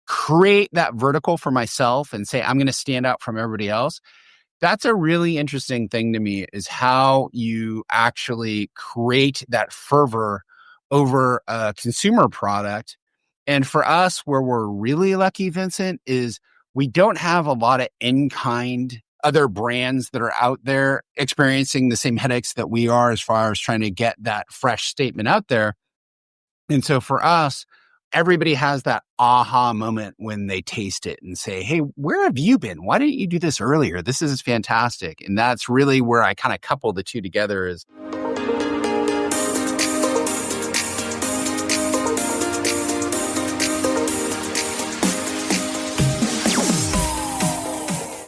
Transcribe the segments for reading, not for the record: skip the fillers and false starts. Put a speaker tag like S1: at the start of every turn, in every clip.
S1: create that vertical for myself and say, I'm going to stand out from everybody else. That's a really interesting thing to me, is how you actually create that fervor over a consumer product. And for us, where we're really lucky, Vincent, is we don't have a lot of in-kind other brands that are out there experiencing the same headaches that we are as far as trying to get that fresh statement out there. And so for us, everybody has that aha moment when they taste it and say, hey, where have you been? Why didn't you do this earlier? This is fantastic. And that's really where I kind of couple the two together is.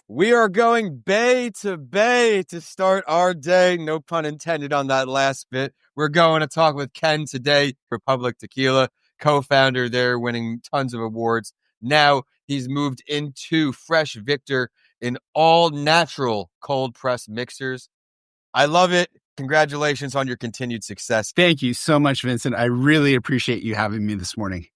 S2: We are going bay to start our day. No pun intended on that last bit. We're going to talk with Ken today, Republic Tequila, co-founder there, winning tons of awards. Now he's moved into Fresh Victor in all natural cold press mixers. I love it. Congratulations on your continued success.
S1: Thank you so much, Vincent. I really appreciate you having me this morning.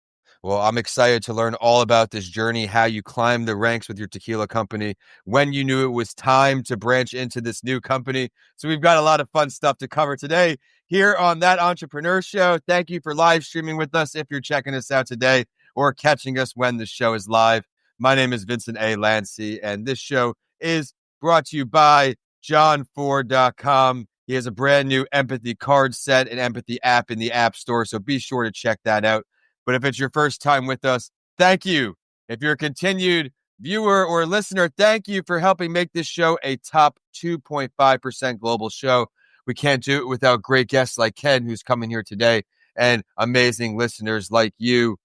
S2: Well, I'm excited to learn all about this journey, how you climbed the ranks with your tequila company, when you knew it was time to branch into this new company. So we've got a lot of fun stuff to cover today here on That Entrepreneur Show. Thank you for live streaming with us if you're checking us out today or catching us when the show is live. My name is Vincent A. Lancey, and this show is brought to you by JohnFord.com. He has a brand new Empathy card set and Empathy app in the App Store, so be sure to check that out. But if it's your first time with us, thank you. If you're a continued viewer or listener, thank you for helping make this show a top 2.5% global show. We can't do it without great guests like Ken, who's coming here today, and amazing listeners like you.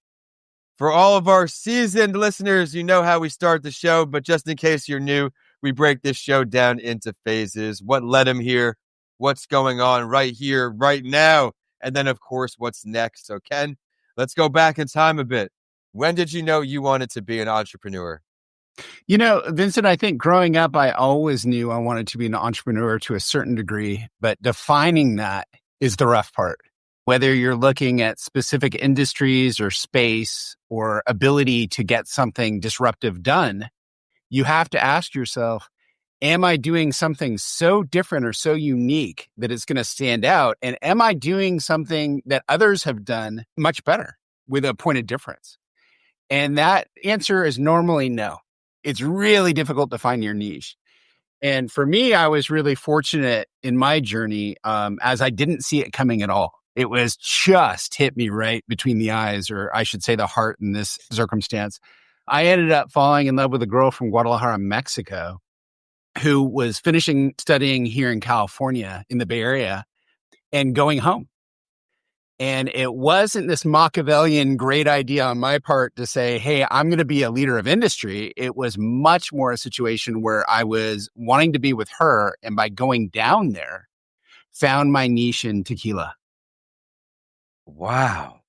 S2: For all of our seasoned listeners, you know how we start the show, but just in case you're new, we break this show down into phases. What led him here? What's going on right here, right now? And then, of course, what's next? So, Ken, let's go back in time a bit. When did you know you wanted to be an entrepreneur?
S1: You know, Vincent, I think growing up, I always knew I wanted to be an entrepreneur to a certain degree, but defining that is the rough part. Whether you're looking at specific industries or space or ability to get something disruptive done, you have to ask yourself, am I doing something so different or so unique that it's going to stand out? And am I doing something that others have done much better with a point of difference? And that answer is normally no. It's really difficult to find your niche. And for me, I was really fortunate in my journey as I didn't see it coming at all. It was just hit me right between the eyes, or I should say the heart in this circumstance. I ended up falling in love with a girl from Guadalajara, Mexico, who was finishing studying here in California in the Bay Area and going home. And it wasn't this Machiavellian great idea on my part to say, hey, I'm going to be a leader of industry. It was much more a situation where I was wanting to be with her. And by going down there, found my niche in tequila.
S2: Wow.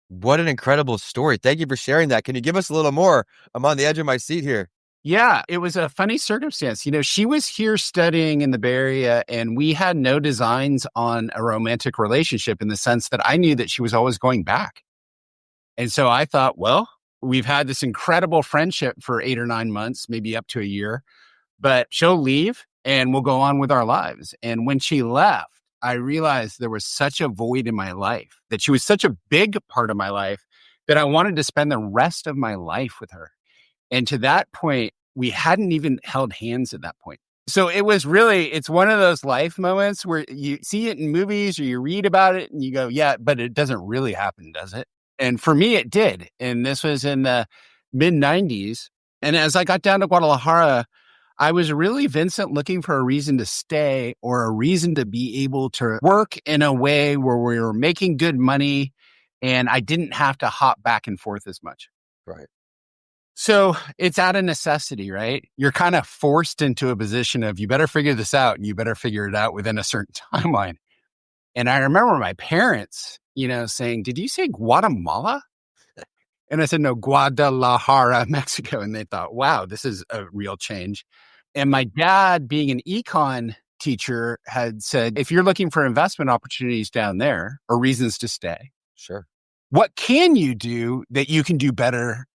S2: What an incredible story. Thank you for sharing that. Can you give us a little more? I'm on the edge of my seat here.
S1: Yeah, it was a funny circumstance. You know, she was here studying in the Bay Area, and we had no designs on a romantic relationship in the sense that I knew that she was always going back. And so I thought, well, we've had this incredible friendship for 8 or 9 months, maybe up to a year, but she'll leave and we'll go on with our lives. And when she left, I realized there was such a void in my life, that she was such a big part of my life, that I wanted to spend the rest of my life with her. And to that point, we hadn't even held hands at that point. So it was really, it's one of those life moments where you see it in movies or you read about it and you go, yeah, but it doesn't really happen, does it? And for me, it did. And this was in the mid 90s. And as I got down to Guadalajara, I was really, Vincent, looking for a reason to stay or a reason to be able to work in a way where we were making good money and I didn't have to hop back and forth as much.
S2: Right.
S1: So it's out of necessity, right? You're kind of forced into a position of you better figure this out and you better figure it out within a certain timeline. And I remember my parents, saying, did you say Guatemala? And I said, no, Guadalajara, Mexico. And they thought, wow, this is a real change. And my dad, being an econ teacher, had said, if you're looking for investment opportunities down there or reasons to stay,
S2: sure,
S1: what can you do that you can do better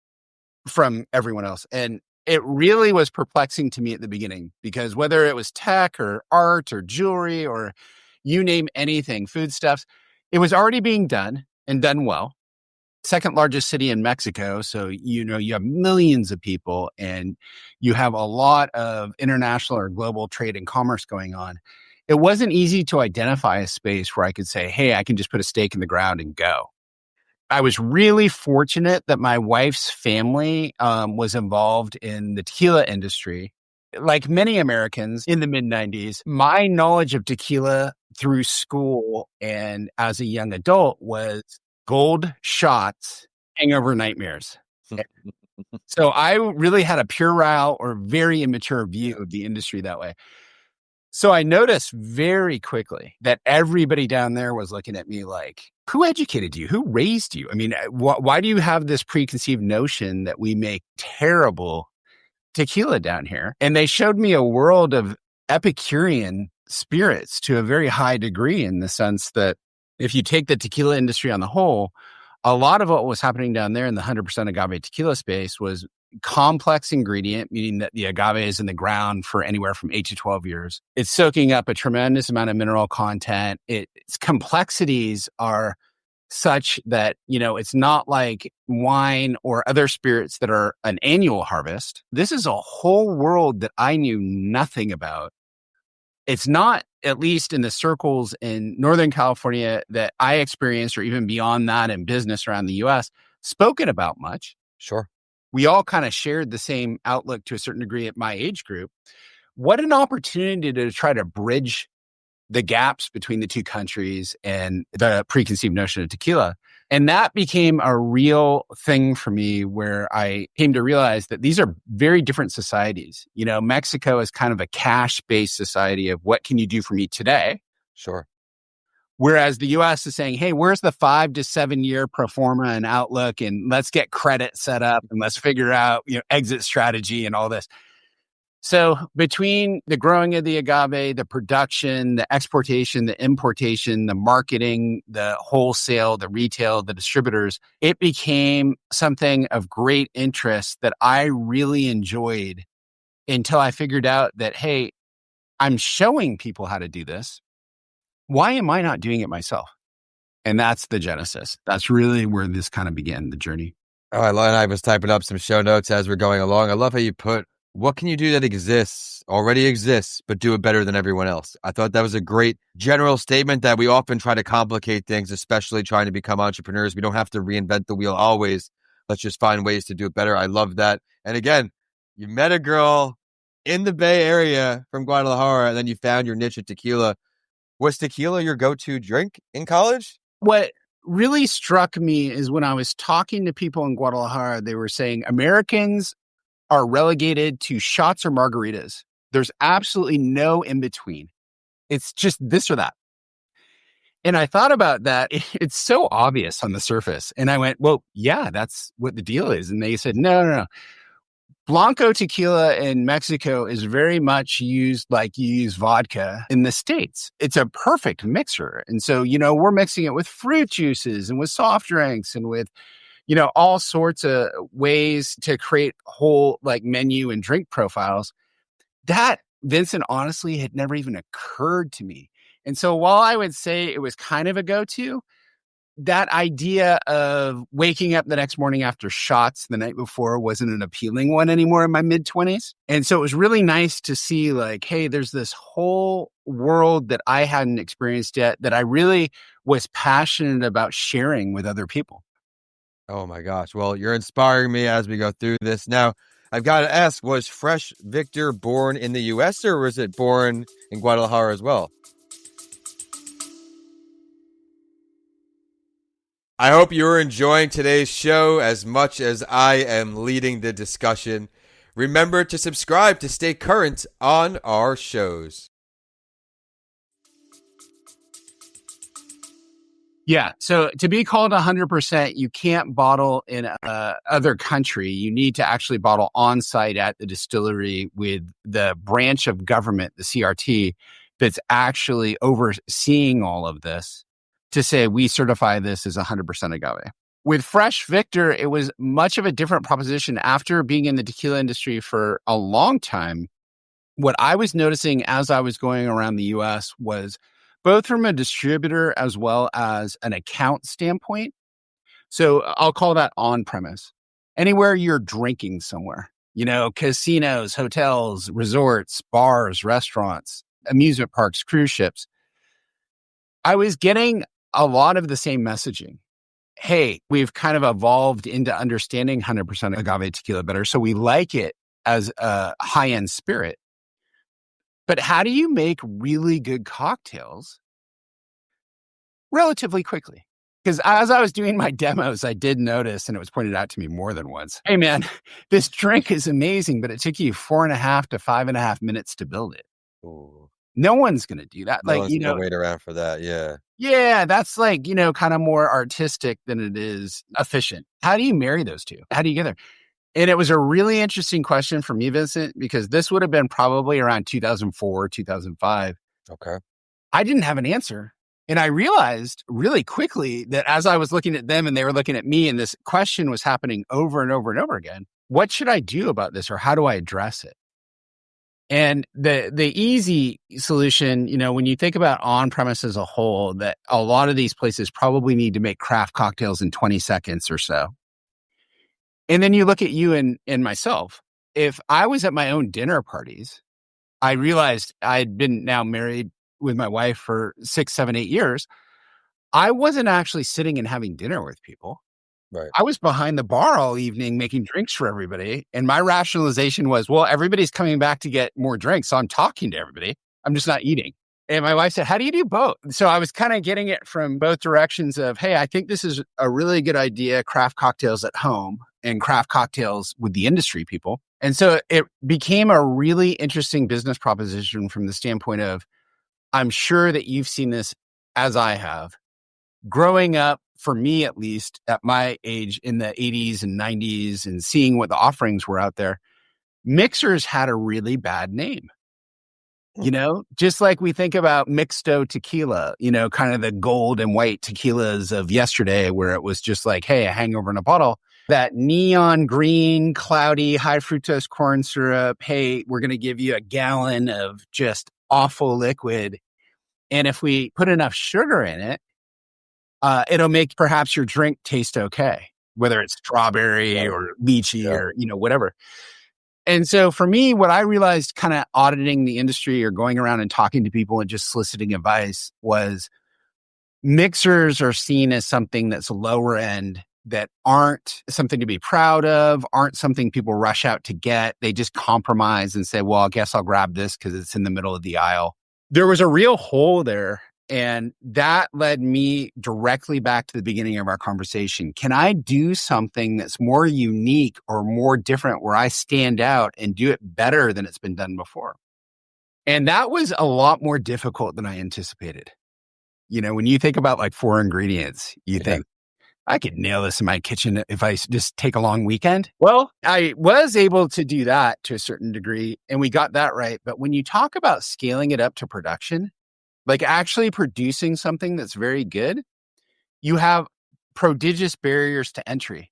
S1: from everyone else. And it really was perplexing to me at the beginning, because whether it was tech or art or jewelry or you name anything, foodstuffs, it was already being done and done well. Second largest city in Mexico. So, you have millions of people and you have a lot of international or global trade and commerce going on. It wasn't easy to identify a space where I could say, hey, I can just put a stake in the ground and go. I was really fortunate that my wife's family was involved in the tequila industry. Like many Americans in the mid-90s, my knowledge of tequila through school and as a young adult was gold shots, hangover nightmares. So I really had a puerile or very immature view of the industry that way. So I noticed very quickly that everybody down there was looking at me like, who educated you? Who raised you? I mean, why do you have this preconceived notion that we make terrible tequila down here? And they showed me a world of Epicurean spirits to a very high degree, in the sense that if you take the tequila industry on the whole, a lot of what was happening down there in the 100% agave tequila space was complex ingredient, meaning that the agave is in the ground for anywhere from 8 to 12 years. It's soaking up a tremendous amount of mineral content. Its complexities are such that, it's not like wine or other spirits that are an annual harvest. This is a whole world that I knew nothing about. It's not, at least in the circles in Northern California that I experienced, or even beyond that in business around the US, spoken about much.
S2: Sure.
S1: We all kind of shared the same outlook to a certain degree at my age group. What an opportunity to try to bridge the gaps between the two countries and the preconceived notion of tequila. And that became a real thing for me, where I came to realize that these are very different societies. Mexico is kind of a cash-based society of what can you do for me today?
S2: Sure.
S1: Whereas the US is saying, hey, where's the 5 to 7 year pro forma and outlook, and let's get credit set up and let's figure out, exit strategy and all this. So between the growing of the agave, the production, the exportation, the importation, the marketing, the wholesale, the retail, the distributors, it became something of great interest that I really enjoyed, until I figured out that, hey, I'm showing people how to do this. Why am I not doing it myself? And that's the genesis. That's really where this kind of began, the journey.
S2: Oh, I was typing up some show notes as we're going along. I love how you put, what can you do that already exists, but do it better than everyone else? I thought that was a great general statement, that we often try to complicate things, especially trying to become entrepreneurs. We don't have to reinvent the wheel always. Let's just find ways to do it better. I love that. And again, you met a girl in the Bay Area from Guadalajara, and then you found your niche at tequila. Was tequila your go-to drink in college?
S1: What really struck me is when I was talking to people in Guadalajara, they were saying Americans are relegated to shots or margaritas. There's absolutely no in between. It's just this or that. And I thought about that. It's so obvious on the surface. And I went, well, yeah, that's what the deal is. And they said, no. Blanco tequila in Mexico is very much used like you use vodka in the States. It's a perfect mixer. And so, we're mixing it with fruit juices and with soft drinks and with, all sorts of ways to create whole menu and drink profiles. That, Vincent, honestly had never even occurred to me. And so while I would say it was kind of a go-to, that idea of waking up the next morning after shots the night before wasn't an appealing one anymore in my mid-20s. And so it was really nice to see hey, there's this whole world that I hadn't experienced yet, that I really was passionate about sharing with other people.
S2: Oh my gosh. Well, you're inspiring me as we go through this. Now, I've got to ask, was Fresh Victor born in the US, or was it born in Guadalajara as well? I hope you're enjoying today's show as much as I am leading the discussion. Remember to subscribe to stay current on our shows.
S1: Yeah. So to be called 100%, you can't bottle in other country. You need to actually bottle on site at the distillery with the branch of government, the CRT, that's actually overseeing all of this, to say we certify this as 100% agave. With Fresh Victor, it was much of a different proposition. After being in the tequila industry for a long time, what I was noticing as I was going around the US was both from a distributor as well as an account standpoint. So I'll call that on premise. Anywhere you're drinking somewhere, casinos, hotels, resorts, bars, restaurants, amusement parks, cruise ships. I was getting a lot of the same messaging. Hey, we've kind of evolved into understanding 100% agave tequila better. So we like it as a high-end spirit. But how do you make really good cocktails relatively quickly? Because as I was doing my demos, I did notice, and it was pointed out to me more than once, hey man, this drink is amazing, but it took you 4.5 to 5.5 minutes to build it.
S2: Ooh.
S1: No one's going to do that.
S2: No one's gonna wait around for that. Yeah.
S1: Yeah, that's like, kind of more artistic than it is efficient. How do you marry those two? How do you get there? And it was a really interesting question for me, Vincent, because this would have been probably around 2004, 2005.
S2: Okay.
S1: I didn't have an answer. And I realized really quickly that as I was looking at them and they were looking at me and this question was happening over and over and over again, what should I do about this or how do I address it? And the easy solution, when you think about on-premise as a whole, that a lot of these places probably need to make craft cocktails in 20 seconds or so. And then you look at you and myself. If I was at my own dinner parties, I realized I'd been now married with my wife for 6, 7, 8 years. I wasn't actually sitting and having dinner with people.
S2: Right.
S1: I was behind the bar all evening making drinks for everybody. And my rationalization was, well, everybody's coming back to get more drinks. So I'm talking to everybody. I'm just not eating. And my wife said, how do you do both? So I was kind of getting it from both directions of, hey, I think this is a really good idea, craft cocktails at home and craft cocktails with the industry people. And so it became a really interesting business proposition from the standpoint of, I'm sure that you've seen this as I have. Growing up, for me at least, at my age in the 80s and 90s and seeing what the offerings were out there, mixers had a really bad name. Just like we think about mixto tequila, kind of the gold and white tequilas of yesterday where it was just like, hey, a hangover in a bottle. That neon green, cloudy, high fructose corn syrup. Hey, we're going to give you a gallon of just awful liquid. And if we put enough sugar in it, it'll make perhaps your drink taste okay, whether it's strawberry or lychee or, whatever. And so for me, what I realized kind of auditing the industry or going around and talking to people and just soliciting advice was mixers are seen as something that's lower end, that aren't something to be proud of, aren't something people rush out to get. They just compromise and say, well, I guess I'll grab this because it's in the middle of the aisle. There was a real hole there. And that led me directly back to the beginning of our conversation. Can I do something that's more unique or more different where I stand out and do it better than it's been done before? And that was a lot more difficult than I anticipated. When you think about like 4 ingredients, you think, I could nail this in my kitchen if I just take a long weekend. Well, I was able to do that to a certain degree, and we got that right. But when you talk about scaling it up to production, like actually producing something that's very good, you have prodigious barriers to entry.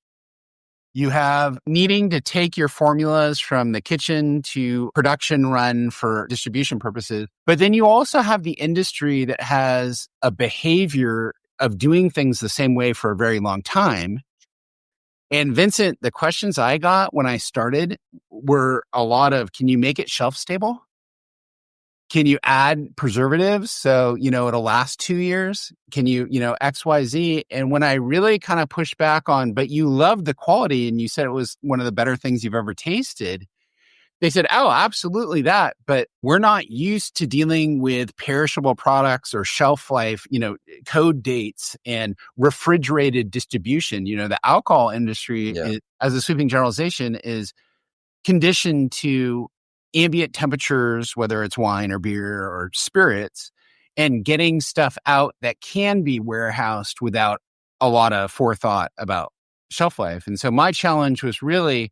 S1: You have needing to take your formulas from the kitchen to production run for distribution purposes. But then you also have the industry that has a behavior of doing things the same way for a very long time. And Vincent, the questions I got when I started were a lot of, can you make it shelf stable? Can you add preservatives so, it'll last 2 years? Can you, X, Y, Z? And when I really kind of pushed back on, but you loved the quality and you said it was one of the better things you've ever tasted, they said, oh, absolutely that. But we're not used to dealing with perishable products or shelf life, code dates and refrigerated distribution. The alcohol industry, is, as a sweeping generalization, is conditioned to ambient temperatures, whether it's wine or beer or spirits, and getting stuff out that can be warehoused without a lot of forethought about shelf life. And so my challenge was really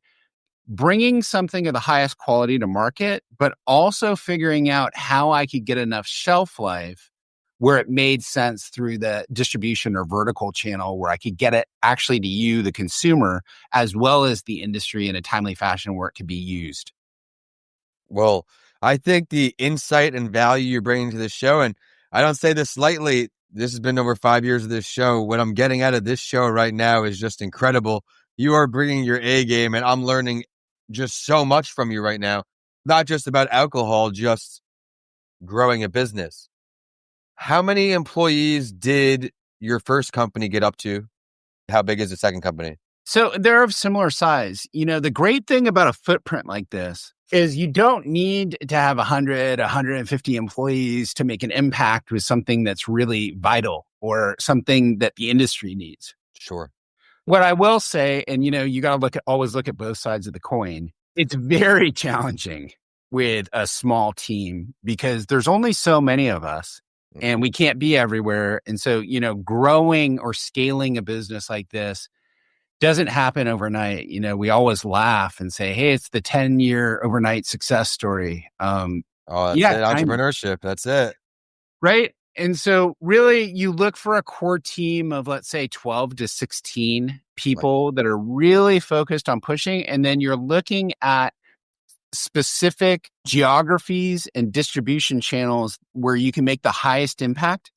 S1: bringing something of the highest quality to market, but also figuring out how I could get enough shelf life where it made sense through the distribution or vertical channel where I could get it actually to you, the consumer, as well as the industry in a timely fashion where it could be used.
S2: Well, I think the insight and value you're bringing to this show, and I don't say this lightly, this has been over 5 years of this show. What I'm getting out of this show right now is just incredible. You are bringing your A game, and I'm learning just so much from you right now. Not just about alcohol, just growing a business. How many employees did your first company get up to? How big is the second company?
S1: So they're of similar size. The great thing about a footprint like this is you don't need to have 100, 150 employees to make an impact with something that's really vital or something that the industry needs.
S2: Sure.
S1: What I will say, and you got to always look at both sides of the coin. It's very challenging with a small team because there's only so many of us and we can't be everywhere. And so, growing or scaling a business like this doesn't happen overnight. We always laugh and say, hey, it's the 10-year overnight success story.
S2: Oh, that's
S1: Yeah,
S2: it. Entrepreneurship. That's it.
S1: right. And so really you look for a core team of, let's say, 12 to 16 people that are really focused on pushing. And then you're looking at specific geographies and distribution channels where you can make the highest impact.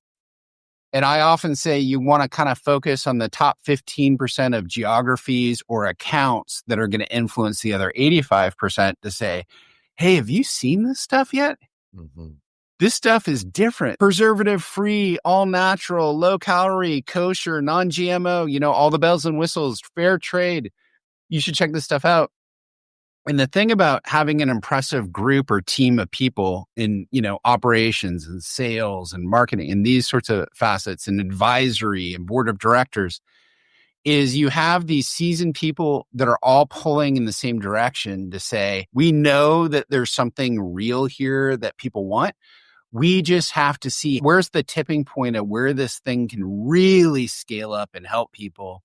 S1: And I often say you want to kind of focus on the top 15% of geographies or accounts that are going to influence the other 85% to say, hey, have you seen this stuff yet?
S2: Mm-hmm.
S1: This stuff is different. Preservative free, all natural, low calorie, kosher, non-GMO, all the bells and whistles, fair trade. You should check this stuff out. And the thing about having an impressive group or team of people in, operations and sales and marketing and these sorts of facets and advisory and board of directors is you have these seasoned people that are all pulling in the same direction to say, we know that there's something real here that people want. We just have to see where's the tipping point of where this thing can really scale up and help people.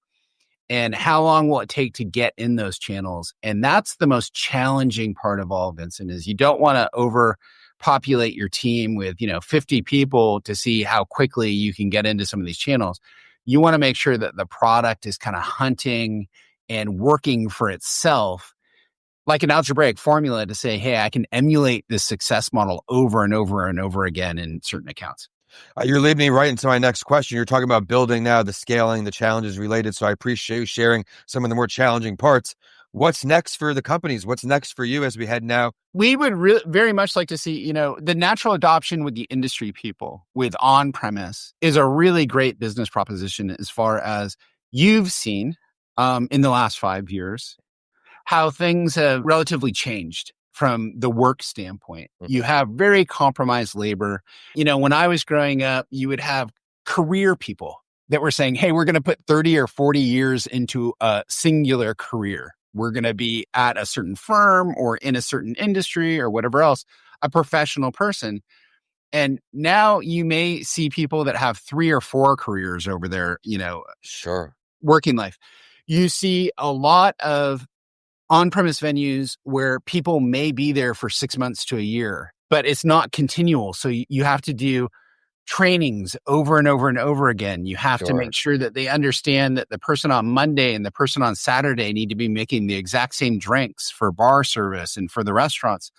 S1: And how long will it take to get in those channels? And that's the most challenging part of all, Vincent, is you don't want to overpopulate your team with, 50 people to see how quickly you can get into some of these channels. You want to make sure that the product is kind of hunting and working for itself like an algebraic formula to say, hey, I can emulate this success model over and over and over again in certain accounts.
S2: You're leading me right into my next question. You're talking about building now, the scaling, the challenges related. So I appreciate you sharing some of the more challenging parts. What's next for the companies? What's next for you as we head now?
S1: We would very much like to see, the natural adoption with the industry people with on-premise is a really great business proposition as far as you've seen in the last 5 years, how things have relatively changed from the work standpoint. You have very compromised labor. When I was growing up, you would have career people that were saying, hey, we're going to put 30 or 40 years into a singular career. We're going to be at a certain firm or in a certain industry or whatever else, a professional person. And now you may see people that have 3 or 4 careers over their,
S2: Sure,
S1: working life. You see a lot of on-premise venues where people may be there for 6 months to a year, but it's not continual. So you have to do trainings over and over and over again. You have to make sure that they understand that the person on Monday and the person on Saturday need to be making the exact same drinks for bar service and for the restaurants,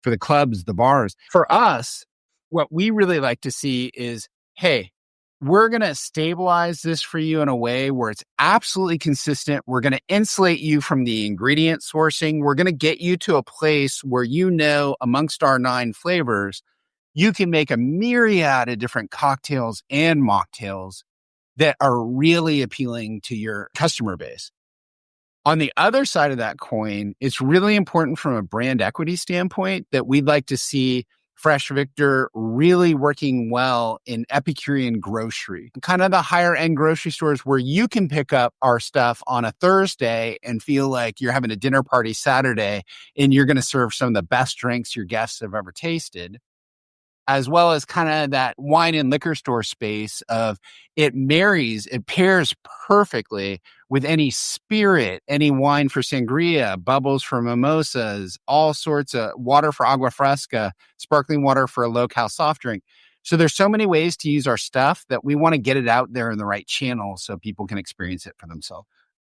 S1: for the clubs, the bars. For us, what we really like to see is, hey, we're going to stabilize this for you in a way where it's absolutely consistent. We're going to insulate you from the ingredient sourcing. We're going to get you to a place where, amongst our 9 flavors, you can make a myriad of different cocktails and mocktails that are really appealing to your customer base. On the other side of that coin, it's really important from a brand equity standpoint that we'd like to see Fresh Victor really working well in Epicurean grocery, kind of the higher end grocery stores where you can pick up our stuff on a Thursday and feel like you're having a dinner party Saturday and you're going to serve some of the best drinks your guests have ever tasted, as well as kind of that wine and liquor store space of it pairs perfectly with any spirit, any wine for sangria, bubbles for mimosas, all sorts of water for agua fresca, sparkling water for a low-cal soft drink. So there's so many ways to use our stuff that we want to get it out there in the right channel so people can experience it for themselves.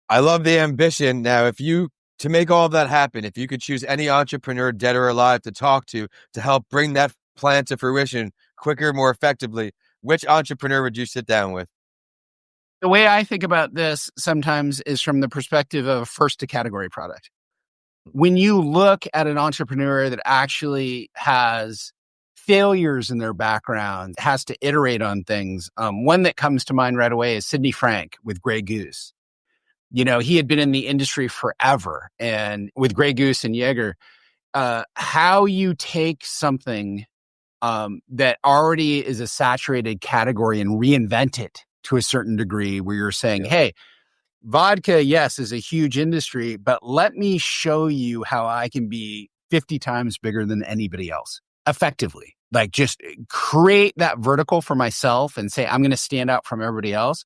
S2: I love the ambition. Now, to make all of that happen, if you could choose any entrepreneur, dead or alive, to talk to help bring that plan to fruition quicker, more effectively, which entrepreneur would you sit down with?
S1: The way I think about this sometimes is from the perspective of a first to category product. When you look at an entrepreneur that actually has failures in their background, has to iterate on things, one that comes to mind right away is Sidney Frank with Grey Goose. He had been in the industry forever, and with Grey Goose and Jaeger, how you take something that already is a saturated category and reinvent it to a certain degree, where you're saying, hey, vodka, yes, is a huge industry, but let me show you how I can be 50 times bigger than anybody else effectively. Like, just create that vertical for myself and say, I'm going to stand out from everybody else.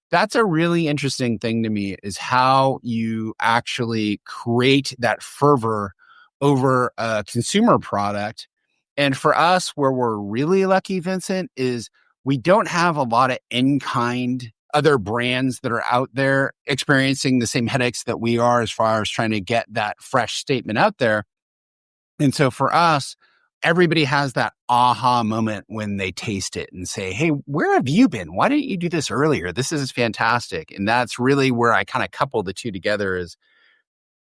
S1: That's a really interesting thing to me, is how you actually create that fervor over a consumer product. And for us, where we're really lucky, Vincent, is we don't have a lot of in-kind other brands that are out there experiencing the same headaches that we are as far as trying to get that fresh statement out there. And so for us, everybody has that aha moment when they taste it and say, hey, where have you been? Why didn't you do this earlier? This is fantastic. And that's really where I kind of couple the two together, is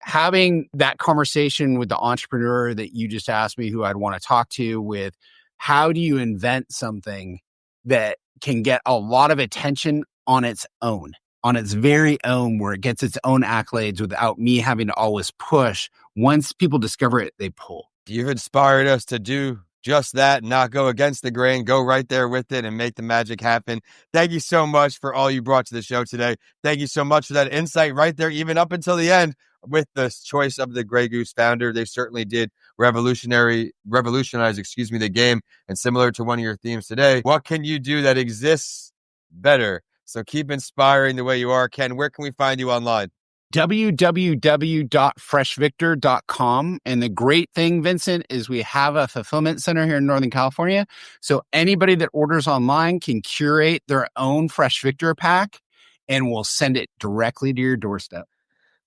S1: having that conversation with the entrepreneur that you just asked me who I'd want to talk to, with how do you invent something that can get a lot of attention on its own, on its very own, where it gets its own accolades without me having to always push. Once people discover it, they pull.
S2: You've inspired us to do just that, not go against the grain, go right there with it and make the magic happen. Thank you so much for all you brought to the show today. Thank you so much for that insight right there, even up until the end, with the choice of the Grey Goose founder. They certainly did revolutionize, the game. And similar to one of your themes today, what can you do that exists better? So keep inspiring the way you are. Ken, where can we find you online?
S1: www.freshvictor.com. And the great thing, Vincent, is we have a fulfillment center here in Northern California. So anybody that orders online can curate their own Fresh Victor pack, and we'll send it directly to your doorstep.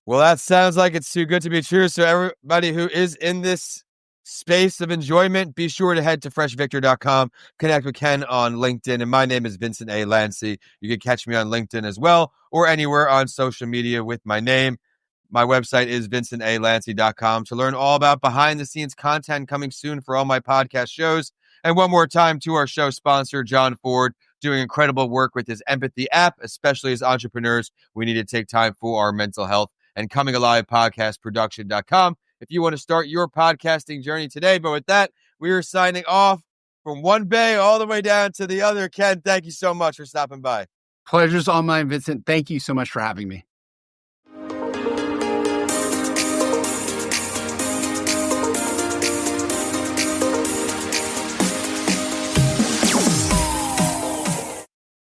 S2: Well, that sounds like it's too good to be true. So everybody who is in this space of enjoyment, be sure to head to freshvictor.com, connect with Ken on LinkedIn. And my name is Vincent A. Lancy. You can catch me on LinkedIn as well, or anywhere on social media with my name. My website is vincentalancy.com to learn all about behind the scenes content coming soon for all my podcast shows. And one more time to our show sponsor, John Ford, doing incredible work with his Empathy app, especially as entrepreneurs. We need to take time for our mental health. And Coming Alive Podcast Production.com if you want to start your podcasting journey today. But with that, we are signing off from one bay all the way down to the other. Ken, thank you so much for stopping by.
S1: Pleasure's all mine, Vincent. Thank you so much for having me.